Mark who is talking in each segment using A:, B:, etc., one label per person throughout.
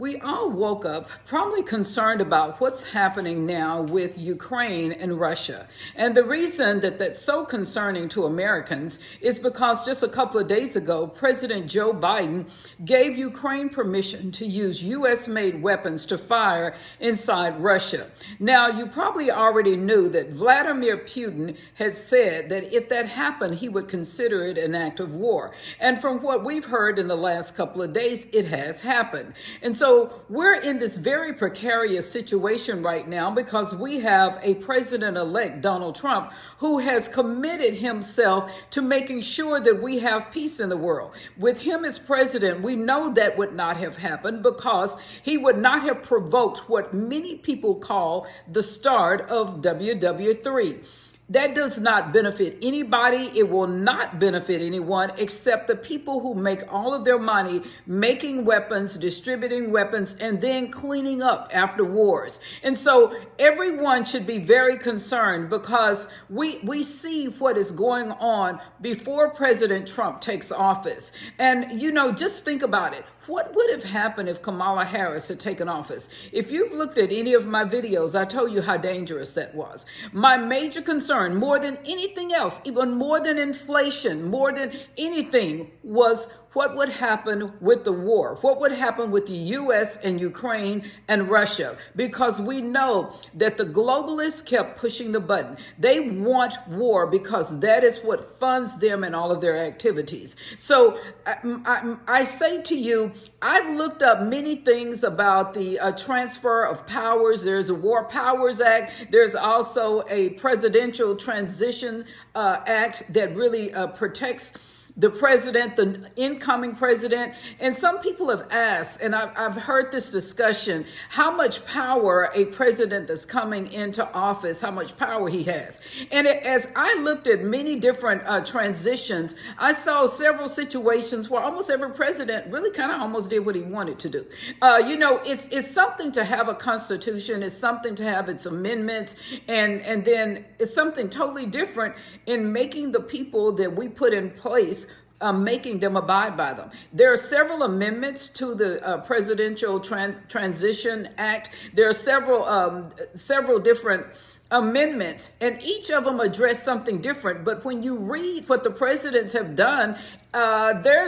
A: We all woke up probably concerned about what's happening now with Ukraine and Russia. And the reason that that's so concerning to Americans is because just a couple of days ago, President Joe Biden gave Ukraine permission to use U.S.-made weapons to fire inside Russia. Now, you probably already knew that Vladimir Putin had said that if that happened, he would consider it an act of war. And from what we've heard in the last couple of days, it has happened. And so we're in this very precarious situation right now because we have a president-elect, Donald Trump, who has committed himself to making sure that we have peace in the world. With him as president, we know that would not have happened because he would not have provoked what many people call the start of WWIII. That does not benefit anybody. It will not benefit anyone except the people who make all of their money making weapons, distributing weapons, and then cleaning up after wars. And so everyone should be very concerned because we see what is going on before President Trump takes office. And, just think about it. What would have happened if Kamala Harris had taken office? If you've looked at any of my videos, I told you how dangerous that was. My major concern, more than anything else, even more than inflation, more than anything, was what would happen with the war? What would happen with the U.S. and Ukraine and Russia? Because we know that the globalists kept pushing the button. They want war because that is what funds them in all of their activities. So I say to you, I've looked up many things about the transfer of powers. There's a War Powers Act. There's also a Presidential Transition Act that really protects the president, the incoming president. And some people have asked, and I've heard this discussion, how much power a president that's coming into office, how much power he has. And as I looked at many different transitions, I saw several situations where almost every president really kind of almost did what he wanted to do. It's something to have a constitution, it's something to have its amendments, and then it's something totally different in making the people that we put in place making them abide by them. There are several amendments to the Presidential Transition Act. There are several different amendments, and each of them address something different. But when you read what the presidents have done, there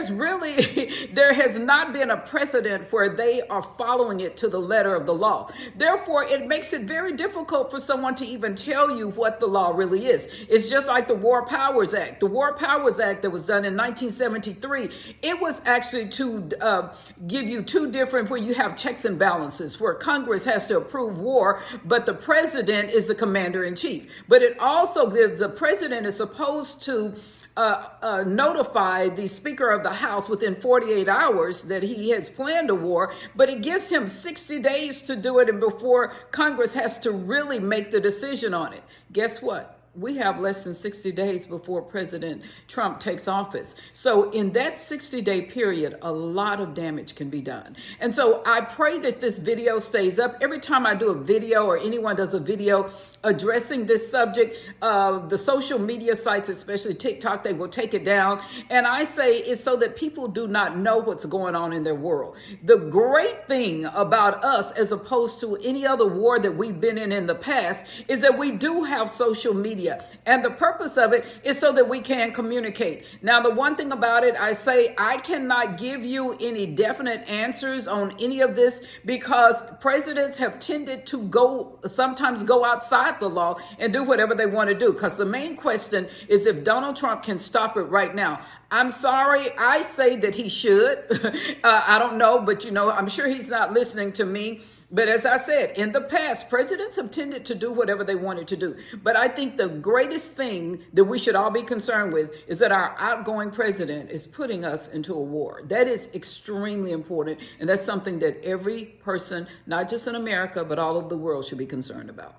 A: has not been a precedent where they are following it to the letter of the law. Therefore, it makes it very difficult for someone to even tell you what the law really is. It's just like the War Powers Act. The War Powers Act that was done in 1973, it was actually to give you two different, where you have checks and balances, where Congress has to approve war, but the president is the commander in chief. But it also gives the president is supposed to notify the Speaker of the House within 48 hours that he has planned a war, but it gives him 60 days to do it, and before Congress has to really make the decision on it. Guess what? We have less than 60 days before President Trump takes office. So in that 60-day period, a lot of damage can be done. And so I pray that this video stays up. Every time I do a video or anyone does a video addressing this subject, the social media sites, especially TikTok, they will take it down. And I say it's so that people do not know what's going on in their world. The great thing about us, as opposed to any other war that we've been in the past, is that we do have social media. And the purpose of it is so that we can communicate. Now, the one thing about it, I say I cannot give you any definite answers on any of this because presidents have tended to sometimes go outside the law and do whatever they want to do. Because the main question is if Donald Trump can stop it right now. I'm sorry, I say that he should. I don't know, but I'm sure he's not listening to me. But as I said, in the past, presidents have tended to do whatever they wanted to do. But I think the greatest thing that we should all be concerned with is that our outgoing president is putting us into a war. That is extremely important. And that's something that every person, not just in America, but all over the world, should be concerned about.